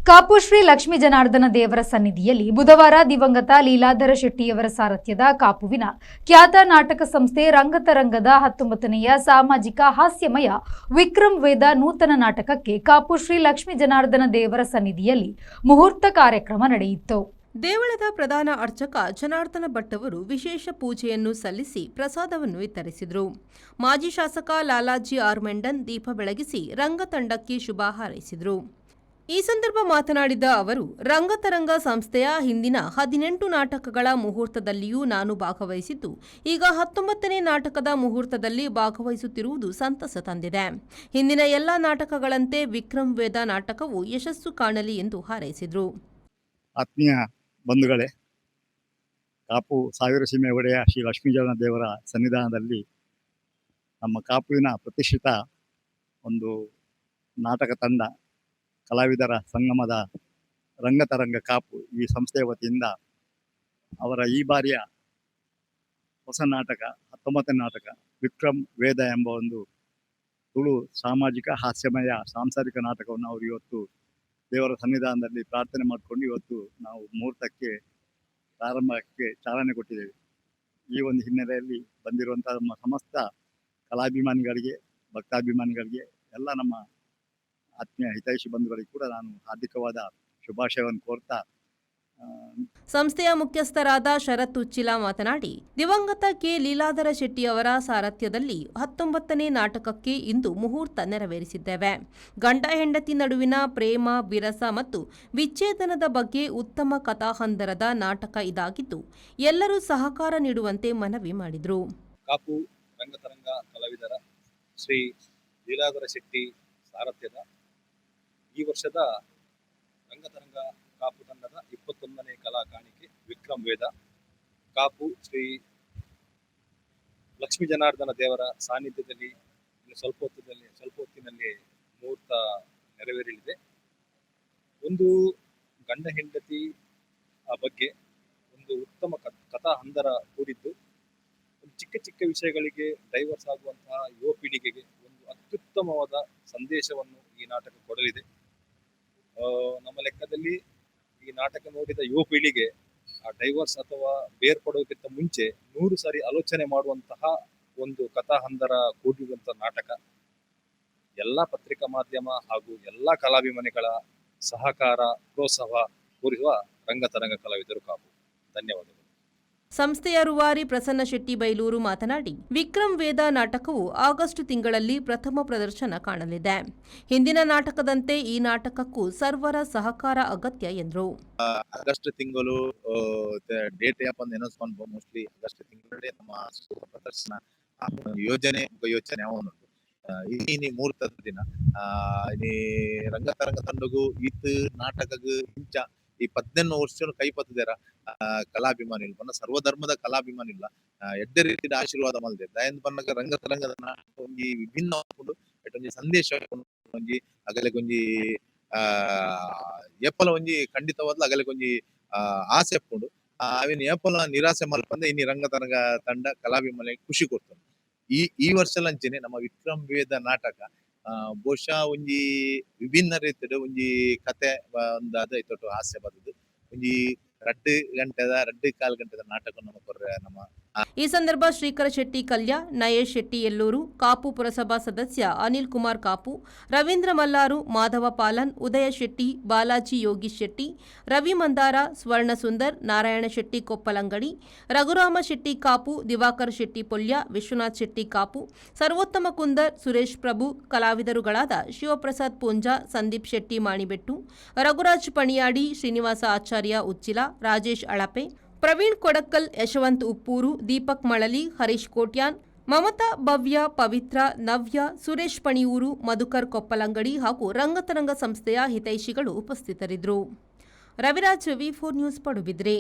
ಕಾಪು ಶ್ರೀ ಲಕ್ಷ್ಮೀ ಜನಾರ್ದನ ದೇವರ ಸನ್ನಿಧಿಯಲ್ಲಿ ಬುಧವಾರ ದಿವಂಗತ ಲೀಲಾಧರ ಶೆಟ್ಟಿಯವರ ಸಾರಥ್ಯದ ಕಾಪುವಿನ ಖ್ಯಾತ ನಾಟಕ ಸಂಸ್ಥೆ ರಂಗತರಂಗದ 19ನೆಯ ಸಾಮಾಜಿಕ ಹಾಸ್ಯಮಯ ವಿಕ್ರಮ್ ವೇದ ನೂತನ ನಾಟಕಕ್ಕೆ ಕಾಪು ಶ್ರೀ ಲಕ್ಷ್ಮೀ ಜನಾರ್ದನ ದೇವರ ಸನ್ನಿಧಿಯಲ್ಲಿ ಮುಹೂರ್ತ ಕಾರ್ಯಕ್ರಮ ನಡೆಯಿತು. ದೇವಳದ ಪ್ರಧಾನ ಅರ್ಚಕ ಜನಾರ್ದನ ಭಟ್ ಅವರು ವಿಶೇಷ ಪೂಜೆಯನ್ನು ಸಲ್ಲಿಸಿ ಪ್ರಸಾದವನ್ನು ವಿತರಿಸಿದರು. ಮಾಜಿ ಶಾಸಕ ಲಾಲಾಜಿ ಆರ್ ಮೆಂಡನ್ ದೀಪ ಬೆಳಗಿಸಿ ರಂಗತಂಡಕ್ಕೆ ಶುಭ ಹಾರೈಸಿದರು. ಈ ಸಂದರ್ಭ ಮಾತನಾಡಿದ ಅವರು, ರಂಗತರಂಗ ಸಂಸ್ಥೆಯ ಹಿಂದಿನ 18 ನಾಟಕಗಳ ಮುಹೂರ್ತದಲ್ಲಿಯೂ ನಾನು ಭಾಗವಹಿಸಿದ್ದು, ಈಗ 19ನೇ ನಾಟಕದ ಮುಹೂರ್ತದಲ್ಲಿ ಭಾಗವಹಿಸುತ್ತಿರುವುದು ಸಂತಸ ತಂದಿದೆ. ಹಿಂದಿನ ಎಲ್ಲ ನಾಟಕಗಳಂತೆ ವಿಕ್ರಮ್ ವೇದ ನಾಟಕವು ಯಶಸ್ಸು ಕಾಣಲಿ ಎಂದು ಹಾರೈಸಿದರು. ಆತ್ಮೀಯ ಬಂಧುಗಳೇ, ಕಾಪು ಸಾವಿರ ಸೀಮೆ ಒಡೆಯ ಶ್ರೀ ಲಕ್ಷ್ಮೀಜನ ದೇವರ ಸನ್ನಿಧಾನದಲ್ಲಿ ನಮ್ಮ ಕಾಪುವಿನ ಪ್ರತಿಷ್ಠಿತ ಒಂದು ನಾಟಕ ತಂಡ ಕಲಾವಿದರ ಸಂಗಮದ ರಂಗತರಂಗ ಕಾಪು ಈ ಸಂಸ್ಥೆಯ ವತಿಯಿಂದ ಅವರ ಈ ಬಾರಿಯ ಹೊಸ ನಾಟಕ 19ನೇ ನಾಟಕ ವಿಕ್ರಮ್ ವೇದ ಎಂಬ ಒಂದು ತುಳು ಸಾಮಾಜಿಕ ಹಾಸ್ಯಮಯ ಸಾಂಸಾರಿಕ ನಾಟಕವನ್ನು ಅವರು ಇವತ್ತು ದೇವರ ಸನ್ನಿಧಾನದಲ್ಲಿ ಪ್ರಾರ್ಥನೆ ಮಾಡಿಕೊಂಡು ಇವತ್ತು ನಾವು ಮುಹೂರ್ತಕ್ಕೆ ಪ್ರಾರಂಭಕ್ಕೆ ಚಾಲನೆ ಕೊಟ್ಟಿದ್ದೇವೆ. ಈ ಒಂದು ಹಿನ್ನೆಲೆಯಲ್ಲಿ ಬಂದಿರುವಂಥ ನಮ್ಮ ಸಮಸ್ತ ಕಲಾಭಿಮಾನಿಗಳಿಗೆ, ಭಕ್ತಾಭಿಮಾನಿಗಳಿಗೆ, ಎಲ್ಲ ನಮ್ಮ ಆತ್ಮೀಯ ಹಿತೈಷಿ ಬಂಧುಗಳಿಗೆ ಕೂಡ ನಾನು ಹಾರ್ದಿಕವಾದ ಶುಭಾಶಯವನ್ನು ಕೋರ್ತಾ, ಸಂಸ್ಥೆಯ ಮುಖ್ಯಸ್ಥರಾದ ಶರತ್ ಉಚ್ಚಿಲ ಮಾತನಾಡಿ, ದಿವಂಗತ ಕೆ ಲೀಲಾಧರ ಶೆಟ್ಟಿಯವರ ಸಾರಥ್ಯದಲ್ಲಿ 19ನೇ ನಾಟಕಕ್ಕೆ ಇಂದು ಮುಹೂರ್ತ ನೆರವೇರಿಸಿದ್ದೇವೆ. ಗಂಡ ಹೆಂಡತಿ ನಡುವಿನ ಪ್ರೇಮ, ವಿರಸ ಮತ್ತು ವಿಚ್ಛೇದನದ ಬಗ್ಗೆ ಉತ್ತಮ ಕಥಾಹಂದರದ ನಾಟಕ ಇದಾಗಿದ್ದು, ಎಲ್ಲರೂ ಸಹಕಾರ ನೀಡುವಂತೆ ಮನವಿ ಮಾಡಿದರು. ಕಾಪು ರಂಗತರಂಗ ಕಲಾವಿದರ ಶ್ರೀ ಲೀಲಾಧರ ಶೆಟ್ಟಿ ಸಾರಥ್ಯದ ಈ ವರ್ಷದ ರಂಗತರಂಗ ಕಾಪು ತಂಡದ 21ನೇ ಕಲಾ ಕಾಣಿಕೆ ವಿಕ್ರಮ್ ವೇದ ಕಾಪು ಶ್ರೀ ಲಕ್ಷ್ಮೀ ಜನಾರ್ದನ ದೇವರ ಸಾನ್ನಿಧ್ಯದಲ್ಲಿ ಸ್ವಲ್ಪ ಹೊತ್ತಿನಲ್ಲಿ ಮುಹೂರ್ತ ನೆರವೇರಲಿದೆ. ಒಂದು ಗಂಡ ಹೆಂಡತಿ ಬಗ್ಗೆ ಒಂದು ಉತ್ತಮ ಕಥಾ ಹಂದರ ಕೂಡಿದ್ದು, ಒಂದು ಚಿಕ್ಕ ವಿಷಯಗಳಿಗೆ ಡೈವರ್ಸ್ ಆಗುವಂತಹ ಯುವ ಪೀಳಿಗೆಗೆ ಒಂದು ಅತ್ಯುತ್ತಮವಾದ ಸಂದೇಶವನ್ನು ಈ ನಾಟಕ ಕೊಡಲಿದೆ. ನಮ್ಮ ಲೆಕ್ಕದಲ್ಲಿ ಈ ನಾಟಕ ನೋಡಿದ ಯುವ ಪೀಳಿಗೆ ಆ ಡೈವರ್ಸ್ ಅಥವಾ ಬೇರ್ಪಡೋಕ್ಕಿಂತ ಮುಂಚೆ 100 ಸಾರಿ ಆಲೋಚನೆ ಮಾಡುವಂತಹ ಒಂದು ಕಥಾಹಂದರ ಕೂಡಿರುವಂತಹ ನಾಟಕ. ಎಲ್ಲ ಪತ್ರಿಕಾ ಮಾಧ್ಯಮ ಹಾಗೂ ಎಲ್ಲ ಕಲಾಭಿಮಾನಿಗಳ ಸಹಕಾರ, ಪ್ರೋತ್ಸಾಹ ಕೋರುವ ರಂಗತರಂಗ ಕಲಾವಿದರು ಕಾಪು. ಧನ್ಯವಾದಗಳು. ಸಂಸ್ಥೆಯ ರೂವಾರಿ ಪ್ರಸನ್ನ ಶೆಟ್ಟಿ ಬೈಲೂರು ಮಾತನಾಡಿ, ವಿಕ್ರಮ್ ವೇದ ನಾಟಕವು ಆಗಸ್ಟ್ ತಿಂಗಳಲ್ಲಿ ಪ್ರಥಮ ಪ್ರದರ್ಶನ ಕಾಣಲಿದೆ. ಹಿಂದಿನ ನಾಟಕದಂತೆ ಈ ನಾಟಕಕ್ಕೂ ಸರ್ವರ ಸಹಕಾರ ಅಗತ್ಯ ಎಂದರು. ಆಗಸ್ಟ್ ತಿಂಗಳು ಡೇಟ್ ಯಾಪಂದು ಎನಸ್ಕೊಂಡು ಮೋಸ್ಟ್ಲಿ ಆಗಸ್ಟ್ ತಿಂಗಳೇ ನಮ್ಮ ಪ್ರದರ್ಶನ ಯೋಜನೆ ಯಾವನು ಈ ಮುಹೂರ್ತದ ದಿನ ಈ ರಂಗತರಂಗ ತಂಡಗೂ ಈತ್ ನಾಟಕಗೂ ಇಂಚ ಈ 18 ವರ್ಷ ಕೈಪತ್ತಿದಾರ ಕಲಾಭಿಮಾನಿ ಇಲ್ಲ ಸರ್ವಧರ್ಮದ ಕಲಾಭಿಮಾನಿ ಇಲ್ಲ ಎಡ್ಡೆ ರೀತಿಯ ಆಶೀರ್ವಾದ ಮಲ್ದೆ ದಯನ್ ಬನ್ನಗ ರಂಗತರಂಗದ ಒಂಜಿ ವಿಭಿನ್ನ ಒಂಜಿ ಸಂದೇಶ ಒಂಜಿ ಅಗಲೆಗೊಂಜಿ ಏಪಲ ಒಂಜಿ ಖಂಡಿತವಾದ್ಲು ಅಗಲೆಗೊಂಜಿ ಆಸೆ ಎಪ್ಕೊಂಡು ಅವಿನ ಏಪಲ ನಿರಾಸೆ ಮಲ್ಪಂದೆ ಇನ್ನು ರಂಗತರಂಗ ತಂಡ ಕಲಾಭಿಮಾನಿ ಖುಷಿ ಕೊಡ್ತಾನೆ. ಈ ವರ್ಷ ಲಂಚನೆ ನಮ್ಮ ವಿಕ್ರಮ್ ವೇದ ನಾಟಕ ಬಹುಶಃ ಒಂಜಿ ವಿಭಿನ್ನ ರೀತಿಯ ಒಂಜಿ ಕತೆ ಒಂದು ಅದ ಇತ್ತು ಹಾಸ್ಯ ಬರ್ತದೆ. ಒಂಜಿ 2.5 ಗಂಟೆದ ನಾಟಕ ನಮ್ಮ ಈ ಸಂದರ್ಭ ಶ್ರೀಕರ ಶೆಟ್ಟಿ ಕಲ್ಯ, ನಯೇಶ್ ಶೆಟ್ಟಿ ಎಲ್ಲೂರು, ಕಾಪು ಪುರಸಭಾ ಸದಸ್ಯ ಅನಿಲ್ ಕುಮಾರ್ ಕಾಪು, ರವೀಂದ್ರ ಮಲ್ಲಾರು, ಮಾಧವ ಪಾಲನ್, ಉದಯ ಶೆಟ್ಟಿ, ಬಾಲಾಜಿ ಯೋಗೀಶ್ ಶೆಟ್ಟಿ, ರವಿ ಮಂದಾರ, ಸ್ವರ್ಣ ಸುಂದರ್, ನಾರಾಯಣ ಶೆಟ್ಟಿ ಕೊಪ್ಪಲಂಗಡಿ, ರಘುರಾಮ ಶೆಟ್ಟಿ ಕಾಪು, ದಿವಾಕರ್ ಶೆಟ್ಟಿ ಪೊಲ್ಯ, ವಿಶ್ವನಾಥ್ ಶೆಟ್ಟಿ ಕಾಪು, ಸರ್ವೋತ್ತಮ ಕುಂದರ್, ಸುರೇಶ್ ಪ್ರಭು, ಕಲಾವಿದರುಗಳಾದ ಶಿವಪ್ರಸಾದ್ ಪೂಂಜಾ, ಸಂದೀಪ್ ಶೆಟ್ಟಿ ಮಾಣಿಬೆಟ್ಟು, ರಘುರಾಜ್ ಪಣಿಯಾಡಿ, ಶ್ರೀನಿವಾಸ ಆಚಾರ್ಯ ಉಚ್ಚಿಲ, ರಾಜೇಶ್ ಅಳಪೆ, ಪ್ರವೀಣ್ ಕೊಡಕ್ಕಲ್, ಯಶವಂತ್ ಉಪ್ಪೂರು, ದೀಪಕ್ ಮಳಲಿ, ಹರೀಶ್ ಕೋಟ್ಯಾನ್, ಮಮತಾ, ಭವ್ಯ, ಪವಿತ್ರ, ನವ್ಯ, ಸುರೇಶ್ ಪಣಿಯೂರು, ಮಧುಕರ್ ಕೊಪ್ಪಲಂಗಡಿ ಹಾಗೂ ರಂಗತರಂಗ ಸಂಸ್ಥೆಯ ಹಿತೈಷಿಗಳು ಉಪಸ್ಥಿತರಿದ್ದರು. Raviraj, V4 news, Padubidri.